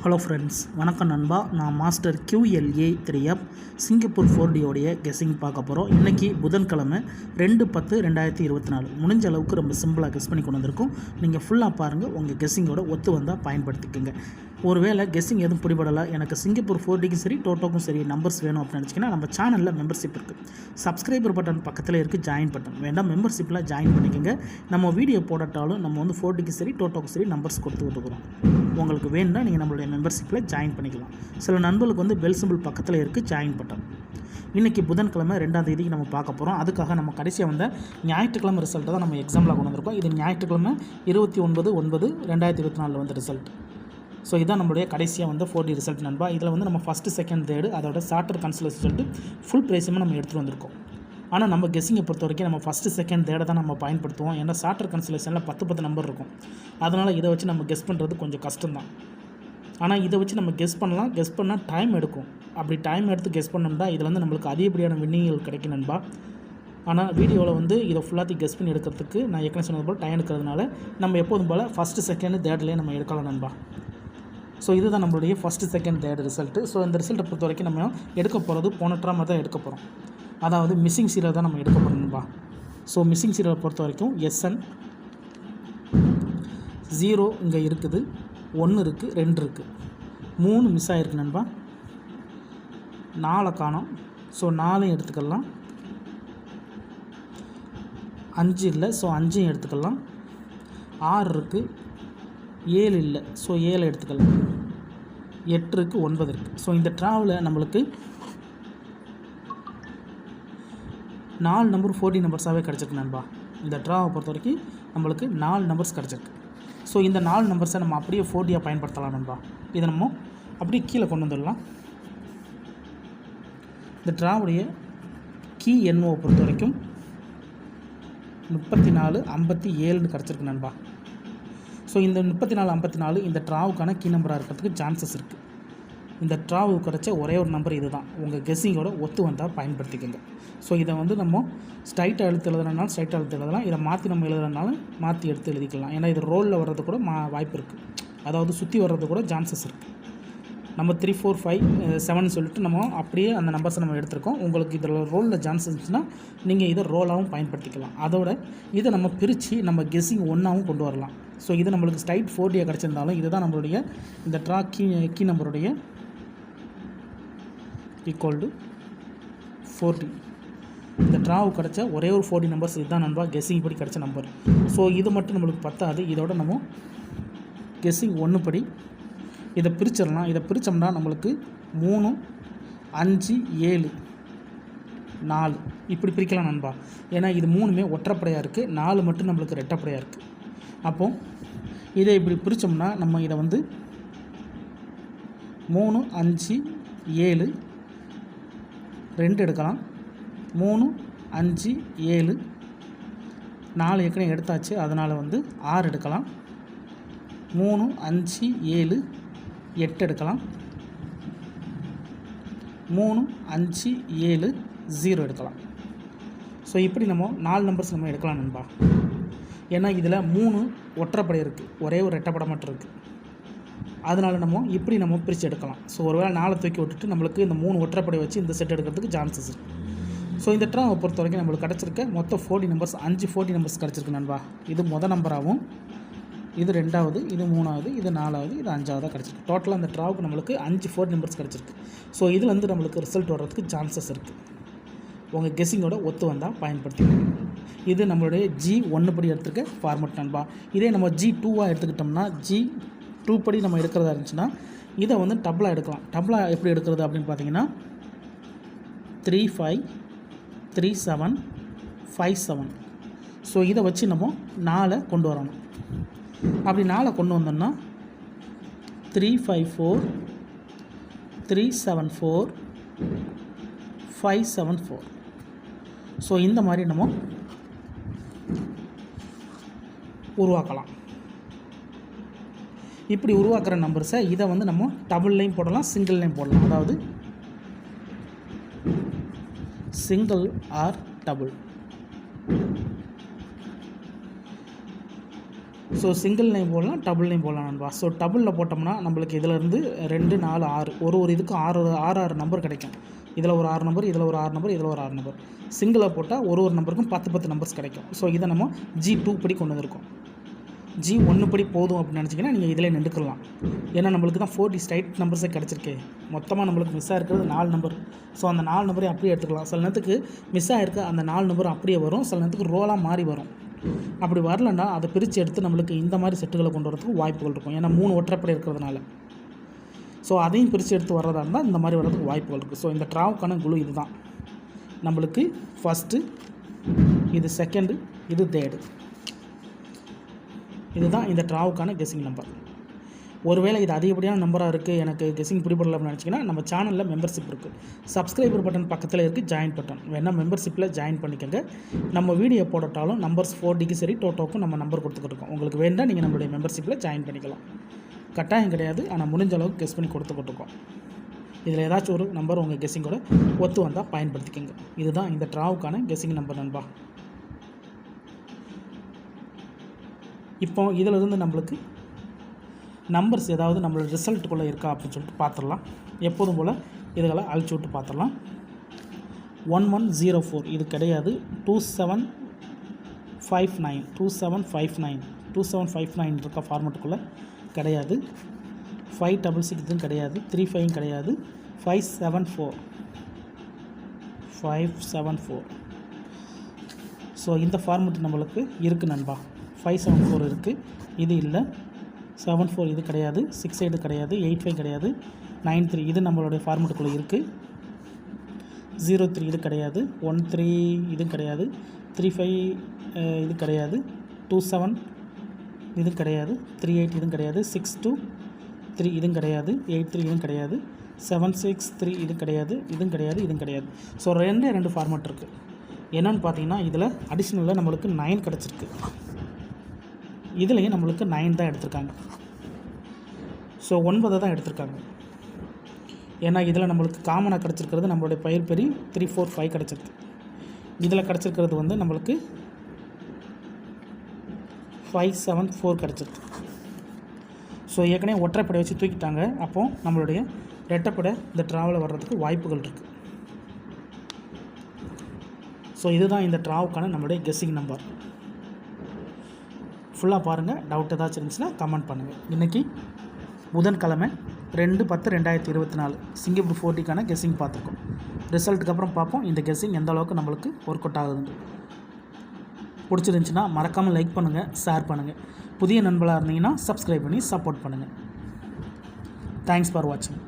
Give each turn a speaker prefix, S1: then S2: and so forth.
S1: Hello friends, வணக்கம் நண்பா. நான் master QLA 3F Singapore 4D உடைய கெஸ்ஸிங் பார்க்க போகிறோம். இன்றைக்கி புதன்கிழமை 2/10/2024. முடிஞ்ச அளவுக்கு ரொம்ப சிம்பிளாக கெஸ் பண்ணி கொண்டு வந்திருக்கோம். நீங்கள் ஃபுல்லாக பாருங்கள், உங்கள் கெஸ்ஸிங்கோட ஒத்து வந்தால் பயன்படுத்திக்கோங்க. ஒருவேளை கெஸ்ஸிங் எதுவும் பிடிபடலை, எனக்கு சிங்கப்பூர் 4Dக்கும் சரி டோட்டோக்கும் சரி நம்பர்ஸ் வேணும் அப்படின்னு நினச்சிங்கன்னா நம்ம சேனலில் மெம்பர்ஷிப் இருக்குது. சப்ஸ்கிரைபர் பட்டன் பக்கத்தில் இருக்குது ஜாயின் பட்டன், வேண்டாம் மெம்பர்ஷிப்பில் ஜாயின் பண்ணிக்கோங்க. நம்ம வீடியோ போடட்டாலும் நம்ம வந்து 4Dக்கு சரி டோட்டோக்கும் சரி நம்பர்ஸ் கொடுத்து விட்டுக்கிறோம். உங்களுக்கு வேணும்னா நீங்கள் நம்மளுடைய மெம்பர்ஷிப்பில் ஜாயின் பண்ணிக்கலாம். சில நண்பர்களுக்கு வந்து பெல் சிம்பிள் பக்கத்தில் இருக்குது ஜாயின் பட்டன். இன்றைக்கி புதன்கிழமை 2ஆம் தேதிக்கு நம்ம பார்க்க போகிறோம். அதுக்காக நம்ம கடைசியாக வந்த ஞாயிற்றுக்கிழமை ரிசல்ட்டை தான் நம்ம எக்ஸாம்பிளாக கொண்டு வந்திருக்கோம். இது ஞாயிற்றுக்கிழமை 29/9/2024 வந்த ரிசல்ட். ஸோ இதுதான் நம்மளுடைய கடைசியாக வந்து 4D ரிசல்ட் நண்பா. இதில் வந்து நம்ம ஃபஸ்ட்டு செகண்ட் தேர்டு அதோட சார்ட்டர் கன்சல்டேஷன் சொல்லிட்டு ஃபுல் ப்ரைஸுமே நம்ம எடுத்துகிட்டு வந்திருக்கோம். ஆனால் நம்ம கெஸ்ஸிங்கை பொறுத்த வரைக்கும் நம்ம ஃபஸ்ட்டு செகண்ட் தேர்டை தான் நம்ம பயன்படுத்துவோம். ஏன்னா சார்ட்டர் கன்சல்டேஷனில் 10 நம்பர் இருக்கும். அதனால் இதை வச்சு நம்ம கெஸ் பண்ணுறது கொஞ்சம் கஷ்டம்தான். ஆனால் இதை வச்சு நம்ம கெஸ் பண்ணலாம். கெஸ் பண்ணால் டைம் எடுக்கும். அப்படி டைம் எடுத்து கெஸ் பண்ணோம்னா இதில் வந்து நம்மளுக்கு அதிகப்படியான வின்னிங்கள் கிடைக்கும் நண்பா. ஆனால் வீடியோவில் வந்து இதை ஃபுல்லாத்தையும் கெஸ் பண்ணி எடுக்கிறதுக்கு நான் ஏற்கனவே சொன்னது போல் டைம் எடுக்கிறதுனால நம்ம எப்போதும் போல் ஃபஸ்ட்டு செகண்ட் தேர்ட்லேயே நம்ம எடுக்கலாம் நண்பா. ஸோ இதுதான் நம்மளுடைய first second third result. So இந்த ரிசல்ட்டை பொறுத்த வரைக்கும் நம்ம எடுக்க போகிறது போன ட்ராமா தான் எடுக்க போகிறோம். அதாவது மிஸ்ஸிங் சீரியல் தான் நம்ம எடுக்க போகிறோம் நண்பா. ஸோ மிஸ்ஸிங் சீரியலை பொறுத்த வரைக்கும் SN 0 இங்கே இருக்குது, 1 இருக்குது, 2 இருக்குது, 3 மிஸ் ஆகிருக்கு நண்பா. 4 காணோம். ஸோ 4 எடுத்துக்கலாம். 5 இல்லை, ஸோ 5 எடுத்துக்கலாம். 6 இருக்குது, 7 இல்லை, ஸோ 7 எடுத்துக்கலாம். 8 இருக்குது, 9 இருக்குது. ஸோ இந்த ட்ராவில் நம்மளுக்கு 4 நம்பர் 4D நம்பர்ஸாகவே கிடச்சிருக்கு நண்பா. இந்த ட்ராவை பொறுத்த வரைக்கும் நம்மளுக்கு 4 நம்பர்ஸ் கிடச்சிருக்கு. ஸோ இந்த 4 நம்பர்ஸை நம்ம அப்படியே 4Dயாக பயன்படுத்தலாம் நண்பா. இதை நம்ம அப்படியே கீழே கொண்டு வந்துடலாம். இந்த ட்ராவுடைய கீ NO பொறுத்த வரைக்கும் 3457 கிடச்சிருக்கு நண்பா. ஸோ இந்த 3454 இந்த ட்ராவுக்கான கீ நம்பராக இருக்கிறதுக்கு சான்சஸ் இருக்குது. இந்த ட்ராவுக்கு கிடச்ச ஒரே ஒரு நம்பர் இது தான். உங்கள் கெஸ்ஸிங்கோட ஒத்து வந்தால் பயன்படுத்திக்கோங்க. ஸோ இதை வந்து நம்ம ஸ்ட்ரைட்டாக எடுத்து எழுதுனாலும் ஸ்ட்ரைட்டாக எடுத்து எழுதலாம். இதை மாற்றி நம்ம எழுதுறதுனாலும் மாற்றி எடுத்து எழுதிக்கலாம். ஏன்னா இது ரோலில் வர்றது கூட வாய்ப்பு இருக்குது. அதாவது சுற்றி வர்றது கூட சான்சஸ் இருக்குது. நம்ம 3 4 5 7 சொல்லிட்டு நம்ம அப்படியே அந்த நம்பர்ஸை நம்ம எடுத்திருக்கோம். உங்களுக்கு இதில் ரோலில் சான்ஸ் இருந்துச்சுன்னா நீங்கள் இதை ரோலாகவும் பயன்படுத்திக்கலாம். அதோட இதை நம்ம பிரித்து நம்ம கெஸ்ஸிங் ஒன்றாகவும் கொண்டு வரலாம். ஸோ இது நம்மளுக்கு ஸ்ட்ரைட் 4Dயாக கிடச்சிருந்தாலும் இதுதான் நம்மளுடைய இந்த ட்ரா கீ நம்பருடைய ஈக்குவல் டு 4D. இந்த ட்ராவுக்கு கிடச்ச ஒரே ஒரு 4D நம்பர்ஸ் இதுதான் நண்பா கெஸ்ஸிங் படி கிடச்ச நம்பர். ஸோ இது மட்டும் நம்மளுக்கு பத்தாது. இதோட நம்ம கெஸ்ஸிங் 1 படி இதை பிரிச்சிடலாம். இதை பிரித்தோம்னா நம்மளுக்கு 3 5 7 4 இப்படி பிரிக்கலாம் நண்பா. ஏன்னா இது 3மே ஒற்றைப்படையாக இருக்குது, 4 மட்டும் நம்மளுக்கு ரெட்டைப்படையாக இருக்குது. அப்போது இதை இப்படி பிரித்தோம்னா நம்ம இதை வந்து 3 5 7 2 எடுக்கலாம். 3 5 7 4 ஏற்கனவே எடுத்தாச்சு, அதனால் வந்து 6 எடுக்கலாம். 3 5 7 8 எடுக்கலாம். 3 5 7 0 எடுக்கலாம். ஸோ இப்படி நம்ம 4 நம்பர்ஸ் நம்ம எடுக்கலாம் நண்பா. ஏன்னா இதில் 3 ஒற்றைப்படை இருக்குது, ஒரே ஒரு ரெட்டைப்படை மட்டும் இருக்குது. அதனால் நம்ம இப்படி நம்ம பிரித்து எடுக்கலாம். ஸோ ஒருவேளை 4 தூக்கி விட்டுட்டு நம்மளுக்கு இந்த 3 ஒற்றைப்படை வச்சு இந்த செட் எடுக்கிறதுக்கு சான்சஸ் இருக்குது. ஸோ இந்த ட்ராவை பொறுத்த வரைக்கும் நம்மளுக்கு கிடச்சிருக்க மொத்தம் 4D நம்பர்ஸ் 5 4D நம்பர்ஸ் கிடச்சிருக்கு நண்பா. இது மொதல் நம்பராகவும், இது 2வது, இது 3வது, இது 4வது, இது 5வதாக கிடச்சிருக்கு. டோட்டலாக அந்த ட்ராவுக்கு நம்மளுக்கு 5 4D நம்பர்ஸ் கிடச்சிருக்கு. ஸோ இதில் வந்து நம்மளுக்கு ரிசல்ட் வர்றதுக்கு சான்சஸ் இருக்குது. உங்கள் கெஸ்ஸிங்கோட ஒத்து வந்தால் பயன்படுத்திக்கணும். இது நம்மளுடைய G1 படி எடுத்துருக்க ஃபார்மெட் நண்பா. இதே நம்ம G2வாக எடுத்துக்கிட்டோம்னா G2 படி நம்ம எடுக்கிறதா இருந்துச்சுன்னா இதை வந்து டபுளாக எடுக்கலாம். டபுளாக எப்படி எடுக்கிறது அப்படின்னு பார்த்தீங்கன்னா 3 5 3 7 5 7. ஸோ இதை வச்சு நம்ம 4 கொண்டு வரணும். அப்படி 4 கொண்டு வந்தோம்னா 3 5 4 3 7 4 5 7 4. ஸோ இந்த மாதிரி நம்ம உருவாக்கலாம். இப்படி உருவாக்குற நம்பர்ஸை இதை வந்து நம்ம டபுள்லையும் போடலாம், சிங்கிள்லையும் போடலாம். அதாவது single or double. So single line போடலாம், டபுள் லைன் போடலாம் நண்பா. ஸோ டபுளில் போட்டோம்னா நம்மளுக்கு இதிலேருந்து 2, 4, 6 ஒரு இதுக்கு 6 நம்பர் கிடைக்கும். இதில் ஒரு 6 நம்பர், இதில் ஒரு 6 நம்பர், இதில் ஒரு 6 நம்பர். சிங்கிளாக போட்டால் ஒரு நம்பருக்கும் 10 நம்பர்ஸ் கிடைக்கும். ஸோ இதை நம்ம G2 படி கொண்டு வந்திருக்கோம். G1 படி போதும் அப்படின்னு நினச்சிங்கன்னா நீங்கள் இதில் நின்றுக்கலாம். ஏன்னா நம்மளுக்கு தான் 40 ஸ்ட்ரைட் நம்பர்ஸே கிடச்சிருக்கு. மொத்தமாக நம்மளுக்கு மிஸ் ஆகிருக்கிறது 4 நம்பர். ஸோ அந்த 4 நம்பரே அப்படியே எடுத்துக்கலாம். சில நேரத்துக்கு மிஸ் ஆகிருக்க அந்த 4 நம்பர் அப்படியே வரும், சில நேரத்துக்கு ரோலாக மாறி வரும். அப்படி வரலன்னா அதை பிரித்து எடுத்து நம்மளுக்கு இந்த மாதிரி செட்டுகளை கொண்டு வரதுக்கு வாய்ப்புகள் இருக்கும். ஏன்னா 3 ஒற்றைப்படை இருக்கிறதுனால. ஸோ அதையும் பிரித்து எடுத்து வர்றதா இருந்தால் இந்த மாதிரி வர்றதுக்கு வாய்ப்புகள் இருக்குது. ஸோ இந்த ட்ராவுக்கான குழு இது தான். நம்மளுக்கு ஃபஸ்ட்டு, இது செகண்டு, இது தேர்டு. இதுதான் இந்த ட்ராவுக்கான கெஸ்ஸிங் நம்பர். ஒருவேளை இது அதிகப்படியான நம்பராக இருக்குது, எனக்கு கெஸ்ஸிங் பிடிபடல அப்படின்னு நினச்சிங்கன்னா நம்ம சேனலில் மெம்பர்ஷிப் இருக்குது. சப்ஸ்கிரைபர் பட்டன் பக்கத்தில் இருக்குது, ஜாயின் பட்டன் வேணால் மெம்பர்ஷிப்பில் ஜாயின் பண்ணிக்கோங்க. நம்ம வீடியோ போடட்டாலும் நம்பர்ஸ் 4Dக்கு சரி டோட்டோக்கும் நம்ம நம்பர் கொடுத்துக்கிட்டுருக்கோம். உங்களுக்கு வேண்டாம் நீங்கள் நம்மளுடைய மெம்பர்ஷிப்பில் ஜாயின் பண்ணிக்கலாம். கட்டாயம் கிடையாது, ஆனால் முடிஞ்ச அளவுக்கு கெஸ் பண்ணி கொடுத்துக்கிட்டுருக்கோம். இதில் ஏதாச்சும் ஒரு நம்பர் உங்கள் கெஸ்ஸிங்கோட ஒத்து வந்தால் பயன்படுத்திக்கோங்க. இதுதான் இந்த ட்ராவுக்கான கெஸ்ஸிங் நம்பர் நண்பா. இப்போ இதிலிருந்து நம்மளுக்கு நம்பர்ஸ் ஏதாவது நம்மளோட ரிசல்ட்டுக்குள்ளே இருக்கா அப்படின்னு சொல்லிட்டு பார்த்துடலாம். எப்போதும் போல் இதுகளை அழிச்சு விட்டு பார்த்துடலாம். 1104 இது கிடையாது. 2759 இருக்க ஃபார்மெட்டுக்குள்ளே கிடையாது. 566 இதுவும் கிடையாது. 35 கிடையாது. 574. ஸோ இந்த ஃபார்மெட் நம்மளுக்கு இருக்குது நண்பா. 574 இருக்குது, இது இல்லை. 74 இது கிடையாது. 68 கிடையாது. 85 கிடையாது. 93 இது நம்மளுடைய ஃபார்மெட்டுக்குள்ளே இருக்குது. 03 இது கிடையாது. 13 இது கிடையாது. 35 இது கிடையாது. 27 இது கிடையாது. 38 இதுவும் கிடையாது. 623 இதுவும் கிடையாது. 83 இதுவும் கிடையாது. 763 இது கிடையாது. இதுவும் கிடையாது. இதுவும் கிடையாது. ஸோ ரெண்டு ஃபார்மெட் இருக்குது. என்னென்னு பார்த்தீங்கன்னா இதில் அடிஷ்னலில் நம்மளுக்கு 9 கிடச்சிருக்கு. இதுலேயும் நம்மளுக்கு 9 தான் எடுத்திருக்காங்க. ஸோ 9 தான் எடுத்திருக்காங்க. ஏன்னா இதில் நம்மளுக்கு காமனாக கிடச்சிருக்கிறது நம்மளுடைய பயிர் பெரி 3, 4, 5 கிடச்சிருக்கு. இதில் கிடச்சிருக்கிறது வந்து நம்மளுக்கு 574 கிடச்சிருக்கு. ஸோ ஏற்கனவே ஒற்றைப்படை வச்சு தூக்கிட்டாங்க. அப்போது நம்மளுடைய ரெட்டைப்படை இந்த ட்ராவில் வர்றதுக்கு வாய்ப்புகள் இருக்குது. ஸோ இதுதான் இந்த ட்ராவுக்கான நம்மளுடைய கெஸ்ஸிங் நம்பர். ஃபுல்லாக பாருங்கள். டவுட் ஏதாச்சும் இருந்துச்சுன்னா கமெண்ட் பண்ணுங்கள். இன்றைக்கி புதன்கிழமை 2/10/2024 சிங்கப்பூர் 4Dக்கான கெஸ்ஸிங் பார்த்துருக்கோம். ரிசல்ட்டுக்கு அப்புறம் பார்ப்போம் இந்த கெஸ்ஸிங் எந்த அளவுக்கு நம்மளுக்கு ஒர்க் அவுட் ஆகுதுன்னு. பிடிச்சிருந்துச்சின்னா மறக்காமல் லைக் பண்ணுங்கள், ஷேர் பண்ணுங்கள். புதிய நண்பர்களாக இருந்தீங்கன்னா சப்ஸ்கிரைப் பண்ணி சப்போர்ட் பண்ணுங்கள். தேங்க்ஸ் ஃபார் வாட்சிங்.